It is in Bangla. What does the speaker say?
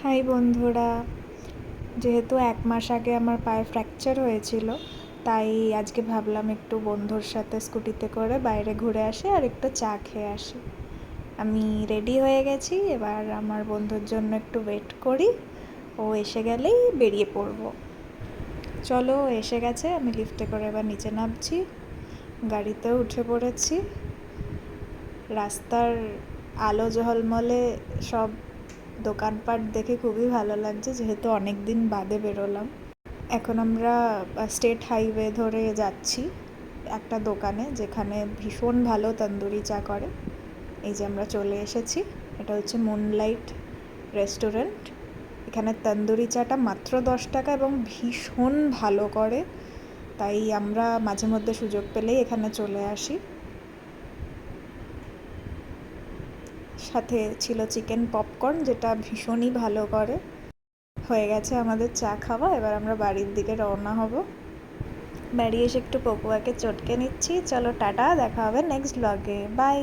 হাই বন্ধুরা, যেহেতু 1 মাস আগে আমার পায়ে ফ্র্যাকচার হয়েছিল, তাই আজকে ভাবলাম একটু বন্ধুর সাথে স্কুটিতে করে বাইরে ঘুরে আসি আর একটু চা খেয়ে আসি। আমি রেডি হয়ে গেছি, এবার আমার বন্ধুর জন্য একটু ওয়েট করি। ও এসে গেলেই বেরিয়ে পড়বো। চলো, ও এসে গেছে, আমি লিফটে করে এবার নিচে নামছি। গাড়িতেও উঠে পড়েছি। রাস্তার আলো ঝলমলে সব দোকানপাট দেখে খুবই ভালো লাগছে, যেহেতু অনেক দিন বাদে বেরোলাম। এখন আমরা স্টেট হাইওয়ে ধরে যাচ্ছি একটা দোকানে, যেখানে ভীষণ ভালো তন্দুরি চা করে। এই যে আমরা চলে এসেছি, এটা হচ্ছে মুনলাইট রেস্টুরেন্ট। এখানে তন্দুরি চাটা মাত্র 10 টাকা এবং ভীষণ ভালো করে, তাই আমরা মাঝে মধ্যে সুযোগ পেলেই এখানে চলে আসি। সাথে ছিল চিকেন পপকর্ন, যেটা ভীষণই ভালো করে। হয়ে গেছে আমাদের চা খাওয়া, এবার আমরা বাড়ির দিকে রওনা হব। বাড়ি এসে একটু পপুয়াকে চটকে নিচ্ছি। চলো টাটা, দেখা হবে নেক্সট ব্লগে, বাই।